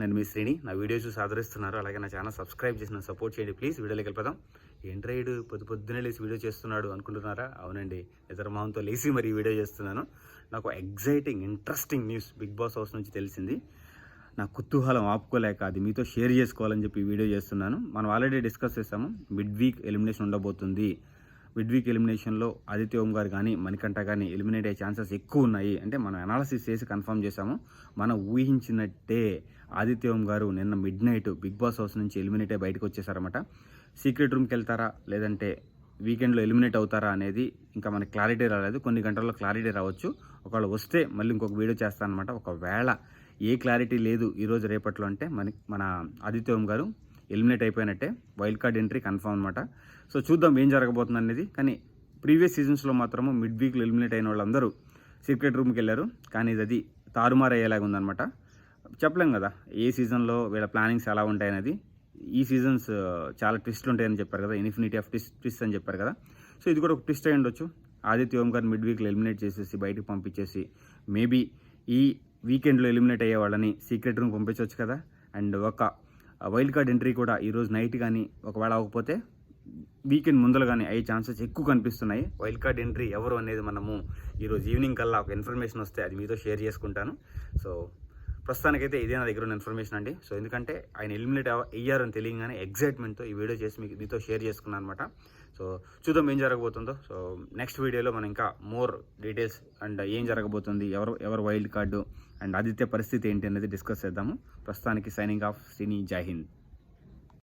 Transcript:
నేను మీ శ్రీని. నా వీడియో చూసి ఆదరిస్తున్నారు, అలాగే నా ఛానల్ సబ్స్క్రైబ్ చేసి సపోర్ట్ చేయండి ప్లీజ్. వీడియోలోకి వెళ్ళిపోదాం. ఏంట్రా వీడు పొద్దునే లేచి వీడియో చేస్తున్నాడు అనుకుంటున్నారా? అవునండి, నిద్రమోహంతో లేచి మరి ఈ వీడియో చేస్తున్నాను. నాకు exciting interesting news Bigg Boss house నుంచి తెలిసింది. నా కుతూహలం ఆపుకోలేక అది మీతో షేర్ చేసుకోవాలని చెప్పి ఈ వీడియో చేస్తున్నాను. మనం ఆల్రెడీ డిస్కస్ చేసాము, మిడ్ వీక్ ఎలిమినేషన్ ఉండబోతుంది. మిడ్ వీక్ ఎలిమినేషన్లో ఆదిత్య ఓం గారు కానీ మణికంఠ కానీ ఎలిమినేట్ అయ్యే ఛాన్సెస్ ఎక్కువ ఉన్నాయి. అంటే మనం అనాలిసిస్ చేసి కన్ఫర్మ్ చేసాము. మనం ఊహించినట్టే ఆదిత్య ఓం గారు నిన్న midnight Bigg Boss house నుంచి ఎలిమినేట్ అయ్యి బయటకు వచ్చేసారన్నమాట. సీక్రెట్ రూమ్కి వెళ్తారా లేదంటే వీకెండ్లో ఎలిమినేట్ అవుతారా అనేది ఇంకా మనకి క్లారిటీ రాలేదు. కొన్ని గంటల్లో క్లారిటీ రావచ్చు. ఒకవేళ వస్తే మళ్ళీ ఇంకొక వీడియో చేస్తాను అనమాట. ఒకవేళ ఏ క్లారిటీ లేదు ఈరోజు రేపట్లో అంటే మన ఆదిత్య ఓం గారు ఎలిమినేట్ అయిపోయినట్టే, వైల్డ్ కార్డ్ ఎంట్రీ కన్ఫర్మ్ అనమాట. సో చూద్దాం ఏం జరగబోతుంది అనేది. కానీ ప్రీవియస్ సీజన్స్లో మాత్రము మిడ్ వీక్లో ఎలిమినేట్ అయిన వాళ్ళందరూ సీక్రెట్ రూమ్కి వెళ్ళారు. కానీ ఇది తారుమారు అయ్యేలాగా ఉందన్నమాట. చెప్పలేం కదా ఏ సీజన్లో వీళ్ళ ప్లానింగ్స్ ఎలా ఉంటాయనేది. ఈ సీజన్స్ చాలా ట్విస్ట్లు ఉంటాయని చెప్పారు కదా, ఇన్ఫినిటీ ఆఫ్ ట్విస్ట్ అని చెప్పారు కదా. సో ఇది కూడా ఒక ట్విస్ట్ అయి ఉండొచ్చు. ఆదిత్య ఓం గారు మిడ్ వీక్లో ఎలిమినేట్ చేసేసి బయటకు పంపించేసి మేబీ ఈ వీకెండ్లో ఎలిమినేట్ అయ్యే వాళ్ళని సీక్రెట్ రూమ్ పంపించవచ్చు కదా. అండ్ ఒక వైల్డ్ కార్డ్ ఎంట్రీ కూడా ఈరోజు నైట్ కానీ ఒకవేళ అవ్వకపోతే వీకెండ్ ముందర కానీ అయ్యే ఛాన్సెస్ ఎక్కువ కనిపిస్తున్నాయి. వైల్డ్ కార్డ్ ఎంట్రీ ఎవరు అనేది మనము ఈరోజు ఈవినింగ్ కల్లా ఒక ఇన్ఫర్మేషన్ వస్తే అది మీతో షేర్ చేసుకుంటాను. సో ప్రస్తుతానికైతే ఇదే నా దగ్గర ఉన్న ఇన్ఫర్మేషన్ అండి. సో ఎందుకంటే ఆయన ఎలిమినేట్ అయ్యారని తెలియగానే ఎగ్జైట్మెంట్తో ఈ వీడియో చేసి మీతో షేర్ చేసుకున్నాను అనమాట. సో చూద్దాం ఏం జరగబోతుందో. సో నెక్స్ట్ వీడియోలో మనం ఇంకా మోర్ డీటెయిల్స్ అండ్ ఏం జరగబోతుంది, ఎవరు వైల్డ్ కార్డు అండ్ ఆదిత్య పరిస్థితి ఏంటి అనేది డిస్కస్ చేద్దాము. ప్రస్తుతానికి సైనింగ్ ఆఫ్ శ్రీని. జై హింద్.